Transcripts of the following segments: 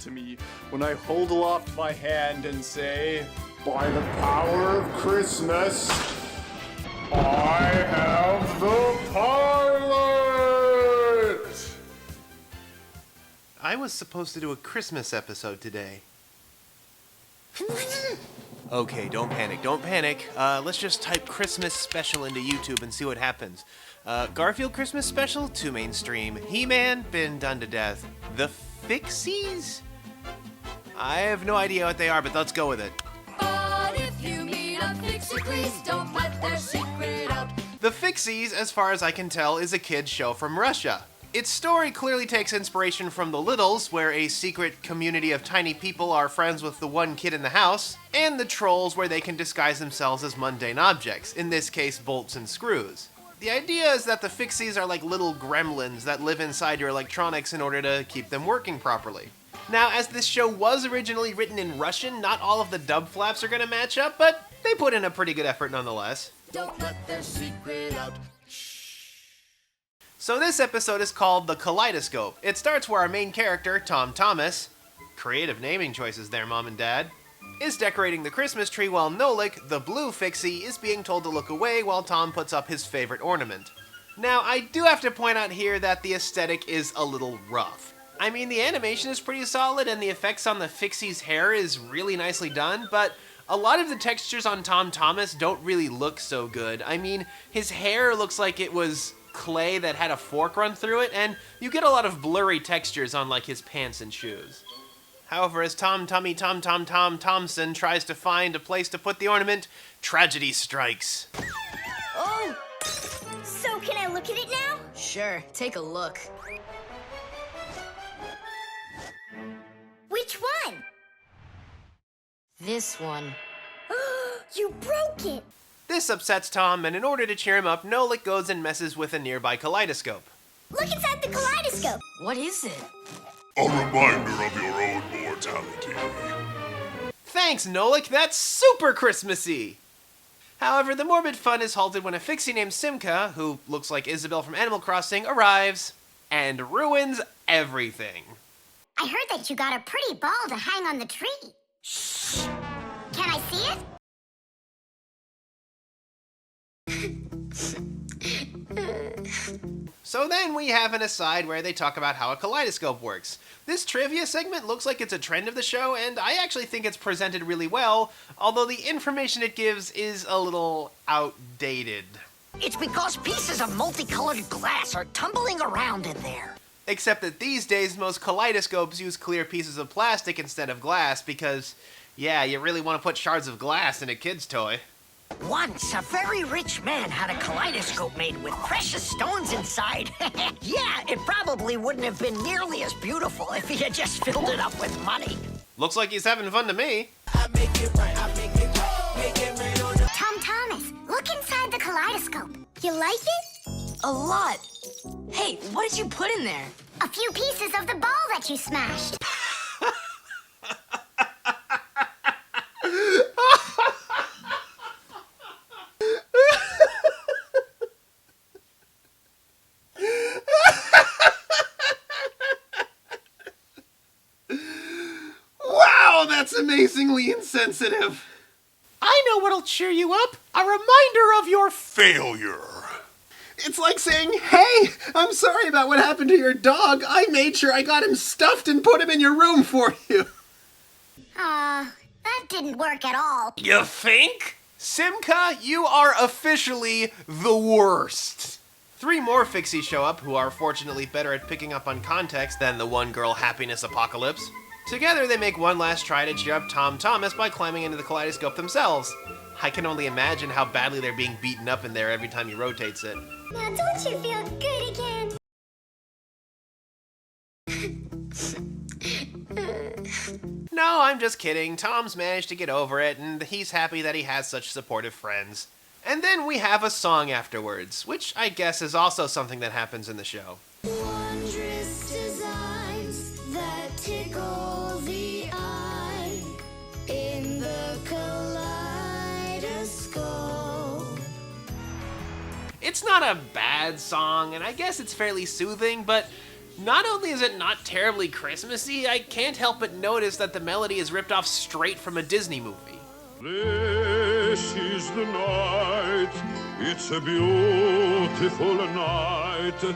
to me when I hold aloft my hand and say, "By the power of Christmas, I have the pilot!" I was supposed to do a Christmas episode today. Okay, don't panic. Let's just type Christmas special into YouTube and see what happens. Garfield Christmas special, too mainstream. He-Man, been done to death. The Fixies? I have no idea what they are, but let's go with it. But if you meet a Fixie, please don't let their secret out. The Fixies, as far as I can tell, is a kid's show from Russia. Its story clearly takes inspiration from The Littles, where a secret community of tiny people are friends with the one kid in the house, and The Trolls, where they can disguise themselves as mundane objects, in this case bolts and screws. The idea is that the Fixies are like little gremlins that live inside your electronics in order to keep them working properly. Now, as this show was originally written in Russian, not all of the dub flaps are going to match up, but they put in a pretty good effort nonetheless. Don't let their secret out. So this episode is called The Kaleidoscope. It starts where our main character, Tom Thomas, creative naming choices there, Mom and Dad, is decorating the Christmas tree while Nolik, the blue Fixie, is being told to look away while Tom puts up his favorite ornament. Now, I do have to point out here that the aesthetic is a little rough. I mean, the animation is pretty solid and the effects on the Fixie's hair is really nicely done, but a lot of the textures on Tom Thomas don't really look so good. I mean, his hair looks like it was clay that had a fork run through it, and you get a lot of blurry textures on like his pants and shoes. However, as Tom Thompson tries to find a place to put the ornament, tragedy strikes. Oh! So can I look at it now? Sure, take a look. Which one? This one. You broke it! This upsets Tom, and in order to cheer him up, Nolik goes and messes with a nearby kaleidoscope. Look inside the kaleidoscope! What is it? A reminder of your own mortality. Thanks, Nolik, that's super Christmassy! However, the morbid fun is halted when a Fixie named Simka, who looks like Isabel from Animal Crossing, arrives and ruins everything. I heard that you got a pretty ball to hang on the tree. Shh! Can I see it? So then we have an aside where they talk about how a kaleidoscope works. This trivia segment looks like it's a trend of the show, and I actually think it's presented really well, although the information it gives is a little outdated. It's because pieces of multicolored glass are tumbling around in there. Except that these days most kaleidoscopes use clear pieces of plastic instead of glass because, yeah, you really want to put shards of glass in a kid's toy. Once, a very rich man had a kaleidoscope made with precious stones inside. Yeah, it probably wouldn't have been nearly as beautiful if he had just filled it up with money. Looks like he's having fun to me. Tom Thomas, look inside the kaleidoscope. You like it? A lot. Hey, what did you put in there? A few pieces of the ball that you smashed. Wow, that's amazingly insensitive. I know what'll cheer you up. A reminder of your Failure. It's like saying, hey, I'm sorry about what happened to your dog. I made sure I got him stuffed and put him in your room for you. That didn't work at all. You think? Simka, you are officially the worst. 3 more Fixies show up who are fortunately better at picking up on context than the one-girl happiness apocalypse. Together they make one last try to cheer up Tom Thomas by climbing into the kaleidoscope themselves. I can only imagine how badly they're being beaten up in there every time he rotates it. Now don't you feel good again? No, I'm just kidding. Tom's managed to get over it, and he's happy that he has such supportive friends. And then we have a song afterwards, which I guess is also something that happens in the show. Wondrous designs that tickle the eye in the kaleidoscope. It's not a bad song, and I guess it's fairly soothing, but Not only is it not terribly Christmassy, I can't help but notice that the melody is ripped off straight from a Disney movie. This is the night. It's a beautiful night.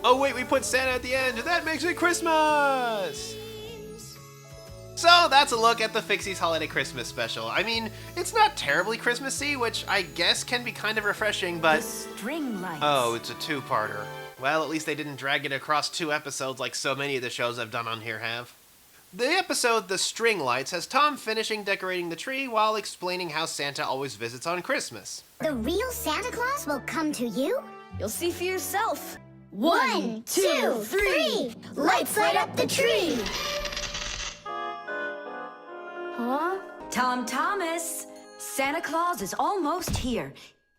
Oh wait, we put Santa at the end. That makes it Christmas! So that's a look at the Fixies Holiday Christmas special. I mean, it's not terribly Christmassy, which I guess can be kind of refreshing, but... String lights. Oh, it's a two-parter. Well, at least they didn't drag it across 2 episodes like so many of the shows I've done on here have. The episode The String Lights has Tom finishing decorating the tree while explaining how Santa always visits on Christmas. The real Santa Claus will come to you? You'll see for yourself. 1, 2, 3. Lights light up the tree. Huh? Tom Thomas, Santa Claus is almost here.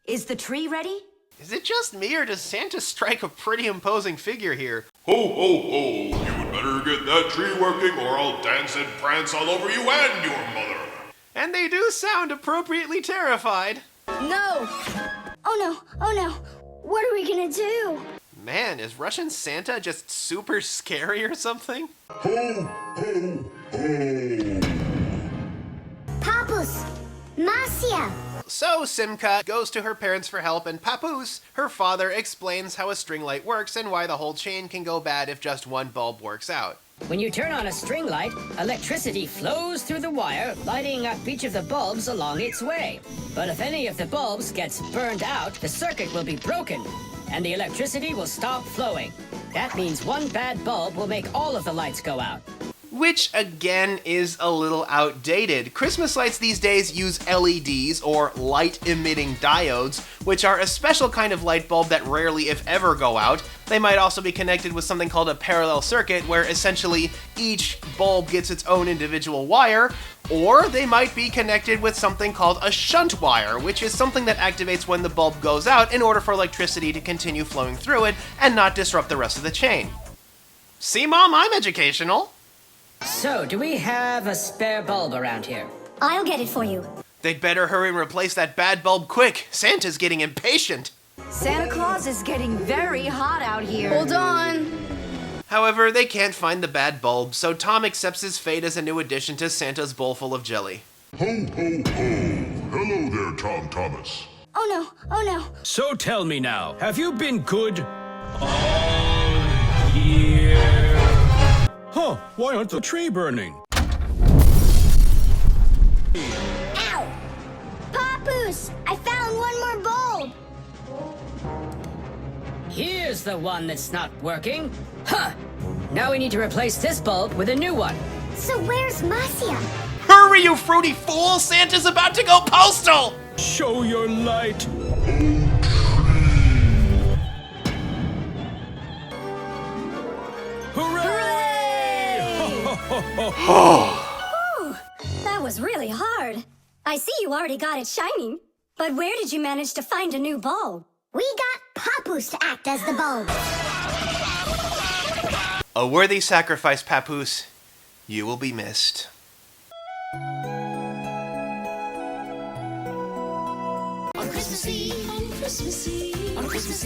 Is the tree ready? Is it just me, or does Santa strike a pretty imposing figure here? Ho, ho, ho. You had better get that tree working or I'll dance and prance all over you and your mother. And they do sound appropriately terrified. No! Oh no. What are we gonna do? Man, is Russian Santa just super scary or something? Ho, ho, ho. Papus, Marcia. So Simka goes to her parents for help, and Papoose, her father, explains how a string light works and why the whole chain can go bad if just one bulb works out. When you turn on a string light, electricity flows through the wire, lighting up each of the bulbs along its way. But if any of the bulbs gets burned out, the circuit will be broken, and the electricity will stop flowing. That means one bad bulb will make all of the lights go out. Which, again, is a little outdated. Christmas lights these days use LEDs, or light-emitting diodes, which are a special kind of light bulb that rarely, if ever, go out. They might also be connected with something called a parallel circuit, where essentially each bulb gets its own individual wire, or they might be connected with something called a shunt wire, which is something that activates when the bulb goes out in order for electricity to continue flowing through it and not disrupt the rest of the chain. See, Mom, I'm educational. So, do we have a spare bulb around here? I'll get it for you. They'd better hurry and replace that bad bulb quick. Santa's getting impatient. Santa Claus is getting very hot out here. Hold on. However, they can't find the bad bulb, so Tom accepts his fate as a new addition to Santa's bowl full of jelly. Ho, ho, ho. Hello there, Tom Thomas. Oh no. So tell me now, have you been good all year? Huh, why aren't the tree burning? Ow! Papoose, I found one more bulb. Here's the one that's not working. Huh! Now we need to replace this bulb with a new one. So where's Marcia? Hurry, you fruity fool! Santa's about to go postal! Show your light. That was really hard. I see you already got it shining. But where did you manage to find a new bulb? We got Papoose to act as the bulb. A worthy sacrifice, Papoose. You will be missed.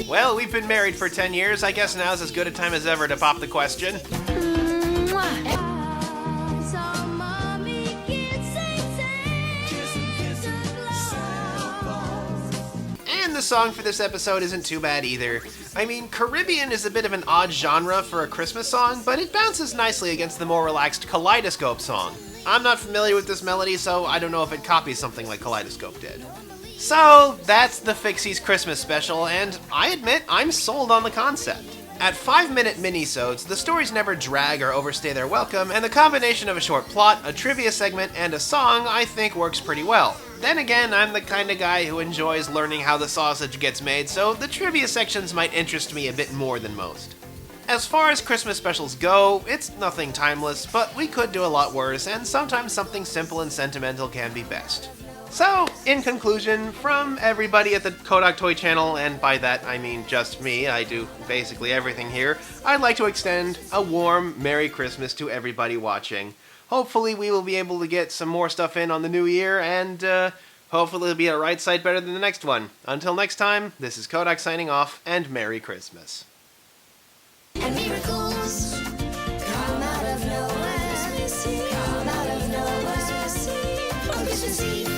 Well, we've been married for 10 years. I guess now's as good a time as ever to pop the question. And the song for this episode isn't too bad either. I mean, Caribbean is a bit of an odd genre for a Christmas song, but it bounces nicely against the more relaxed Kaleidoscope song. I'm not familiar with this melody, so I don't know if it copies something like Kaleidoscope did. So, that's the Fixies Christmas special, and I admit I'm sold on the concept. At 5-minute minisodes, the stories never drag or overstay their welcome, and the combination of a short plot, a trivia segment, and a song I think works pretty well. Then again, I'm the kind of guy who enjoys learning how the sausage gets made, so the trivia sections might interest me a bit more than most. As far as Christmas specials go, it's nothing timeless, but we could do a lot worse, and sometimes something simple and sentimental can be best. So, in conclusion, from everybody at the Kodak Toy Channel, and by that I mean just me, I do basically everything here, I'd like to extend a warm Merry Christmas to everybody watching. Hopefully we will be able to get some more stuff in on the new year, and hopefully it'll be a right side better than the next one. Until next time, this is Kodak signing off, and Merry Christmas. And miracle efficiency.